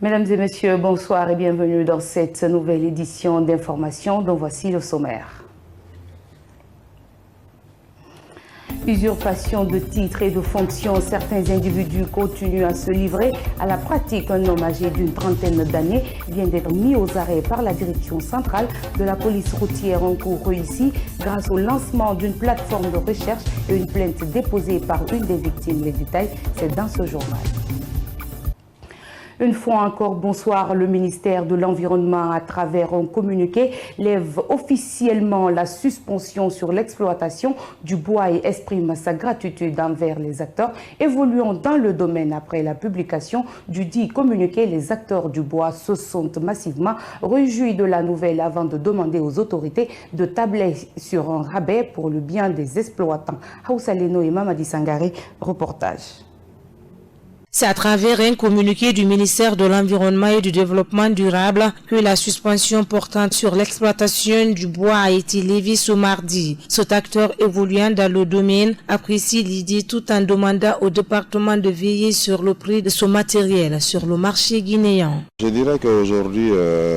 Mesdames et messieurs, bonsoir et bienvenue dans cette nouvelle édition d'information dont voici le sommaire. Usurpation de titres et de fonctions, certains individus continuent à se livrer à la pratique. Un homme âgé d'une trentaine d'années vient d'être mis aux arrêts par la direction centrale de la police routière. Un coup réussi grâce au lancement d'une plateforme de recherche et une plainte déposée par une des victimes. Les détails, c'est dans ce journal. Une fois encore, bonsoir. Le ministère de l'Environnement, à travers un communiqué, lève officiellement la suspension sur l'exploitation du bois et exprime sa gratitude envers les acteurs évoluant dans le domaine. Après la publication du dit communiqué, les acteurs du bois se sont massivement réjouis de la nouvelle avant de demander aux autorités de tabler sur un rabais pour le bien des exploitants. Hausa Leno et Mamadi Sangare, reportage. C'est à travers un communiqué du ministère de l'Environnement et du Développement durable que la suspension portant sur l'exploitation du bois a été levée ce mardi. Cet acteur évoluant dans le domaine apprécie l'idée tout en demandant au département de veiller sur le prix de ce matériel sur le marché guinéen. Je dirais qu'aujourd'hui,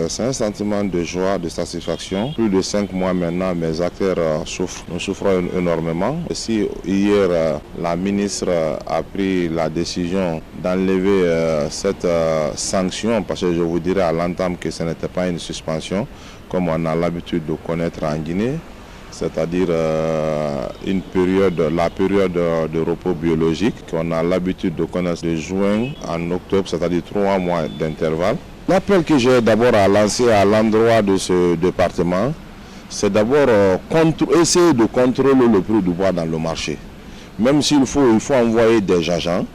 c'est un sentiment de joie, de satisfaction. Plus de 5 mois maintenant, mes acteurs souffrent. Nous souffrons énormément. Si hier, la ministre a pris la décision d'enlever cette sanction, parce que je vous dirais à l'entame que ce n'était pas une suspension, comme on a l'habitude de connaître en Guinée, c'est-à-dire la période de repos biologique qu'on a l'habitude de connaître de juin en octobre, c'est-à-dire 3 mois d'intervalle. L'appel que j'ai d'abord à lancer à l'endroit de ce département, c'est d'abord essayer de contrôler le prix du bois dans le marché. Même s'il faut, il faut envoyer des agents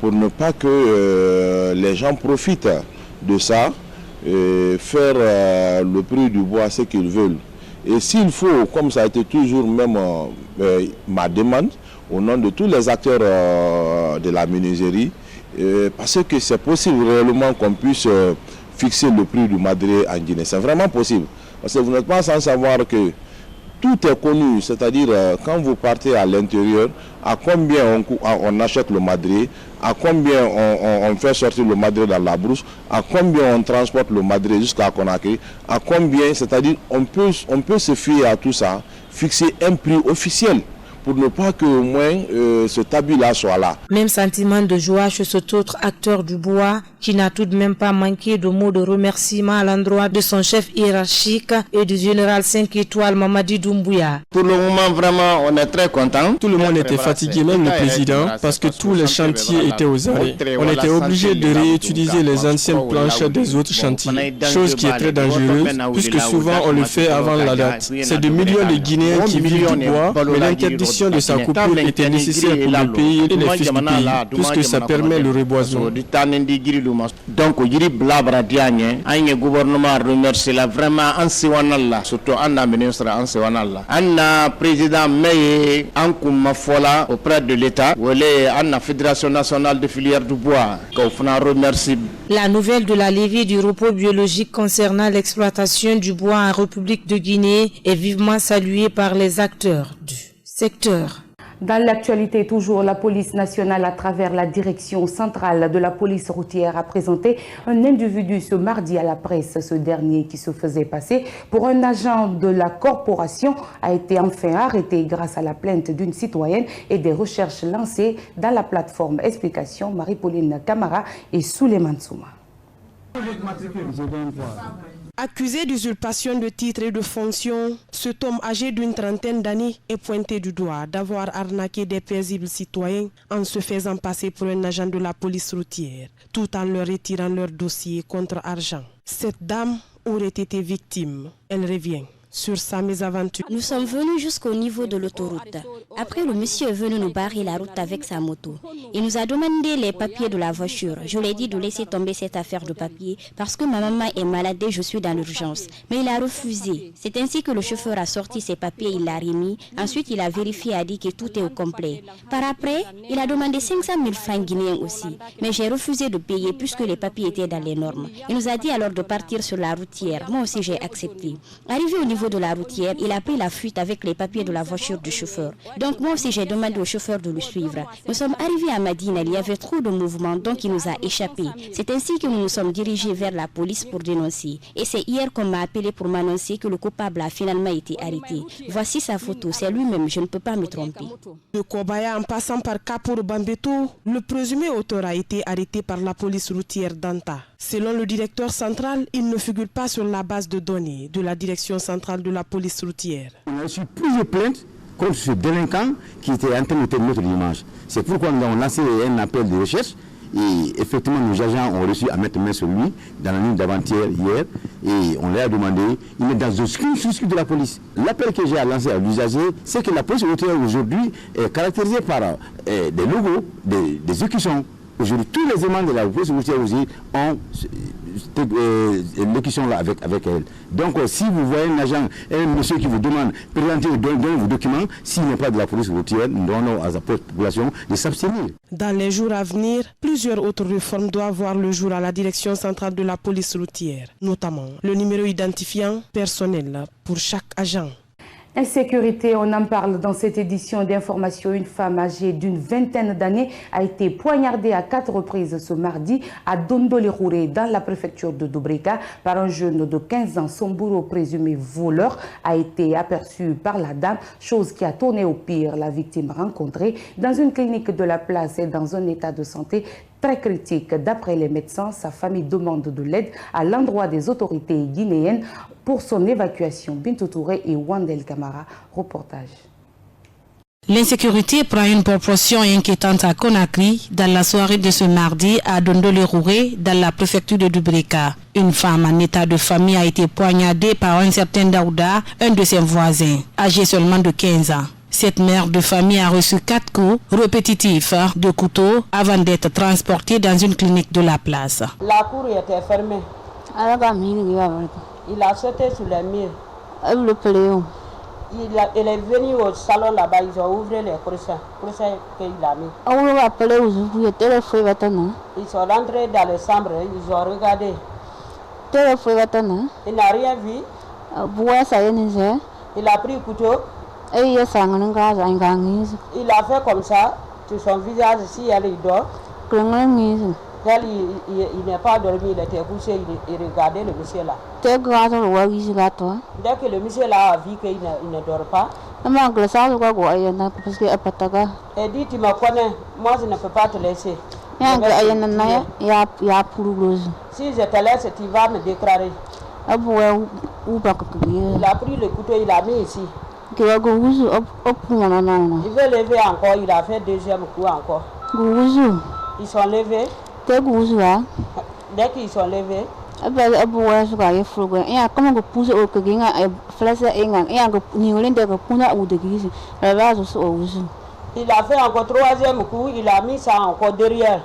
pour ne pas que les gens profitent de ça et faire le prix du bois ce qu'ils veulent. Et s'il faut, comme ça a été toujours même ma demande, au nom de tous les acteurs de la menuiserie, parce que c'est possible réellement qu'on puisse fixer le prix du madrier en Guinée. C'est vraiment possible. Parce que vous n'êtes pas sans savoir que tout est connu, c'est-à-dire quand vous partez à l'intérieur, à combien on achète le madrier, à combien on fait sortir le madrier dans la brousse, à combien on transporte le madrier jusqu'à Conakry, à combien, c'est-à-dire on peut se fier à tout ça, fixer un prix officiel pour ne pas qu'au moins ce tabou-là soit là. Même sentiment de joie chez cet autre acteur du bois qui n'a tout de même pas manqué de mots de remerciement à l'endroit de son chef hiérarchique et du général 5 étoiles Mamadi Doumbouya. Pour le moment, vraiment, on est très content. Tout le monde était fatigué, même le président, parce que tous les chantiers étaient aux arrêts. On était obligé de réutiliser les anciennes planches des autres chantiers, chose qui est très dangereuse, puisque souvent on le fait avant la date. C'est des millions de Guinéens qui vivent du bois, mais l'interdiction de sa coupure était nécessaire pour le pays et les fils du pays, puisque ça permet le reboisement. Donc, Yiri Blabra Diagne, un gouvernement remercie la vraiment en Siwanalla, surtout en ministre en Siwanalla. En président Meye, en Koumafola auprès de l'État, ou en Fédération nationale de filières du bois, qu'on remercie. La nouvelle de la levée du repos biologique concernant l'exploitation du bois en République de Guinée est vivement saluée par les acteurs du secteur. Dans l'actualité, toujours, la police nationale, à travers la direction centrale de la police routière, a présenté un individu ce mardi à la presse. Ce dernier, qui se faisait passer pour un agent de la corporation, a été enfin arrêté grâce à la plainte d'une citoyenne et des recherches lancées dans la plateforme. Explication, Marie-Pauline Camara et Souleymane Souma. Accusé d'usurpation de titres et de fonctions, cet homme âgé d'une trentaine d'années est pointé du doigt d'avoir arnaqué des paisibles citoyens en se faisant passer pour un agent de la police routière, tout en leur retirant leur dossier contre argent. Cette dame aurait été victime. Elle revient sur sa mésaventure. Nous sommes venus jusqu'au niveau de l'autoroute. Après, le monsieur est venu nous barrer la route avec sa moto. Il nous a demandé les papiers de la voiture. Je lui ai dit de laisser tomber cette affaire de papier parce que ma maman est malade et je suis dans l'urgence. Mais il a refusé. C'est ainsi que le chauffeur a sorti ses papiers, il l'a remis. Ensuite, il a vérifié et a dit que tout est au complet. Par après, il a demandé 500 000 francs guinéens aussi. Mais j'ai refusé de payer puisque les papiers étaient dans les normes. Il nous a dit alors de partir sur la routière. Moi aussi, j'ai accepté. Arrivé au niveau niveau de la routière, il a pris la fuite avec les papiers de la voiture du chauffeur. Donc moi aussi j'ai demandé au chauffeur de le suivre. Nous sommes arrivés à Madina, il y avait trop de mouvements, donc il nous a échappé. C'est ainsi que nous nous sommes dirigés vers la police pour dénoncer. Et c'est hier qu'on m'a appelé pour m'annoncer que le coupable a finalement été arrêté. Voici sa photo, c'est lui-même, je ne peux pas me tromper. De Kobaya en passant par Kapur Bambeto, le présumé auteur a été arrêté par la police routière d'Anta. Selon le directeur central, il ne figure pas sur la base de données de la direction centrale de la police routière. On a reçu plusieurs plaintes contre ce délinquant qui était en train de tenir notre image. C'est pourquoi nous avons lancé un appel de recherche et effectivement nos agents ont réussi à mettre main sur lui dans la nuit d'avant-hier, hier, et on leur a demandé, il est dans aucune souscription de la police. L'appel que j'ai lancé à l'usager, c'est que la police routière aujourd'hui est caractérisée par des logos, des écussons. Aujourd'hui, tous les éléments de la police routière aussi ont l'écusson là avec elle. Donc, si vous voyez un agent, un monsieur qui vous demande de présenter vos documents, s'il n'est pas de la police routière, nous donnons à la population de s'abstenir. Dans les jours à venir, plusieurs autres réformes doivent voir le jour à la direction centrale de la police routière, notamment le numéro identifiant personnel pour chaque agent. Insécurité, on en parle dans cette édition d'information. Une femme âgée d'une vingtaine d'années a été poignardée à 4 reprises ce mardi à Dondolirouré, dans la préfecture de Dobrika, par un jeune de 15 ans. Son bourreau présumé voleur a été aperçu par la dame, chose qui a tourné au pire. La victime rencontrée dans une clinique de la place est dans un état de santé très critique. D'après les médecins, sa famille demande de l'aide à l'endroit des autorités guinéennes pour son évacuation. Bintou Touré et Wandel Camara, reportage. L'insécurité prend une proportion inquiétante à Conakry dans la soirée de ce mardi à Dondolirouré, dans la préfecture de Dobrika. Une femme en état de famille a été poignardée par un certain Daouda, un de ses voisins, âgé seulement de 15 ans. Cette mère de famille a reçu 4 coups répétitifs de couteau avant d'être transportée dans une clinique de la place. La cour était fermée. Il a sauté sur les murs. Il est venu au salon là-bas, ils ont ouvert les crochets qu'il a mis. Ils sont rentrés dans les chambres, ils ont regardé. Il n'a rien vu. Il a pris le couteau. Il a fait comme ça, sur son visage, si elle dort. Elle, il n'est pas dormi, il était couché, il regardait le monsieur là. Dès que le monsieur là a vu qu'il ne dort pas, elle dit, tu me connais, moi je ne peux pas te laisser. Si je te laisse, tu vas me déclarer. Il a pris le couteau, il l'a mis ici. Il veut lever encore, il a fait deuxième coup encore. Ils sont levés. Dès qu'ils sont levés, il a fait encore troisième coup, il a mis ça encore derrière.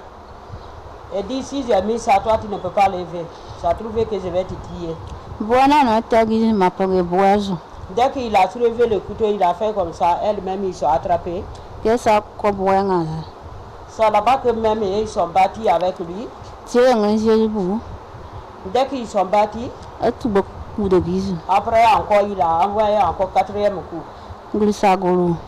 Et dit, si j'ai mis ça, toi tu ne peux pas lever. Ça a trouvé que je vais te tuer. Dès qu'il a soulevé le couteau, il a fait comme ça, elle-même ils sont attrapés. C'est là-bas que même ils sont battus avec lui. Dès qu'ils sont battus, après encore il a envoyé encore 4e coup.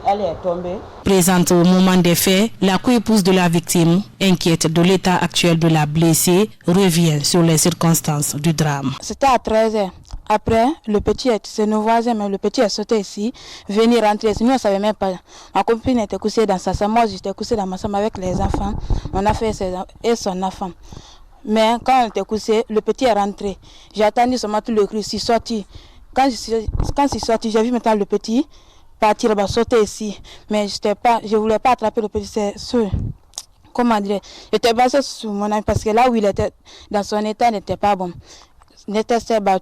Elle est tombée. Présente au moment des faits, la co-épouse de la victime, inquiète de l'état actuel de la blessée, revient sur les circonstances du drame. C'était à 13h. Après, le petit, c'est nos voisins, mais le petit est sauté ici, venu rentrer. Nous, on ne savait même pas. Ma copine était couchée dans sa chambre, moi j'étais couchée dans ma chambre avec les enfants. On a fait et son enfant. Mais quand on était couché, le petit est rentré. J'ai attendu seulement tout le cri, je suis sorti. Quand je suis sorti, j'ai vu maintenant le petit partir, sauter ici. Mais je ne voulais pas attraper le petit. C'est sûr. Comment dire? J'étais basé sur mon ami parce que là où il était, dans son état, n'était pas bon. Il était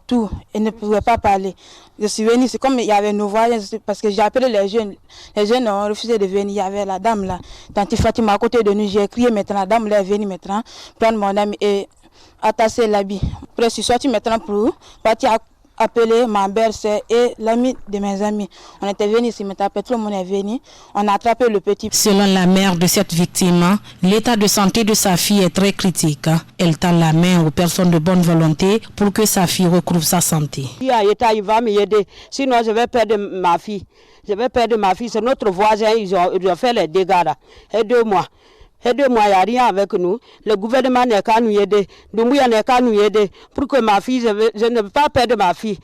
tout, il ne pouvait pas parler. Je suis venue, c'est comme il y avait nos voisins, parce que j'ai appelé les jeunes. Les jeunes ont refusé de venir. Il y avait la dame là, Tante Fatima à côté de nous. J'ai crié maintenant, la dame là est venue maintenant, prendre mon ami et attacher l'habit. Après, je suis sortie maintenant pour partir appelé ma belle-sœur et l'ami de mes amis. On était venus ici, tout le monde est venu. On a attrapé le petit. Selon la mère de cette victime, l'état de santé de sa fille est très critique. Elle tend la main aux personnes de bonne volonté pour que sa fille retrouve sa santé. Il va m'aider, sinon je vais perdre ma fille. Je vais perdre ma fille. C'est notre voisin, ils ont fait les dégâts là. Aide-moi. Aide-moi, il n'y a rien avec nous. Le gouvernement n'est qu'à nous aider. Doumbouya n'est qu'à nous aider. Pour que ma fille, je ne veux pas perdre ma fille.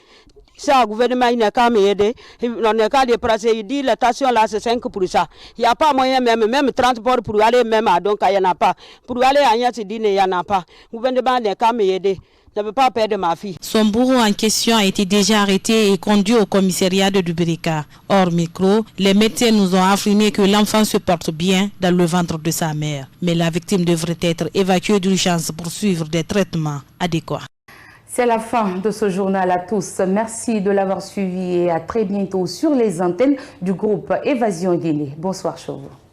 Ça, le gouvernement n'est qu'à m'aider. On n'est qu'à déplacer. Il dit, la tension là, c'est 5%. Il n'y a pas moyen, même transport pour aller même à Donka, il n'y en a pas. Pour aller à Yasidine, il n'y en a pas. Le gouvernement n'est qu'à m'aider. Je ne veux pas perdre ma fille. Son bourreau en question a été déjà arrêté et conduit au commissariat de Dubrika. Hors micro, les médecins nous ont affirmé que l'enfant se porte bien dans le ventre de sa mère. Mais la victime devrait être évacuée d'urgence pour suivre des traitements adéquats. C'est la fin de ce journal à tous. Merci de l'avoir suivi et à très bientôt sur les antennes du groupe Évasion Guinée. Bonsoir chez vous.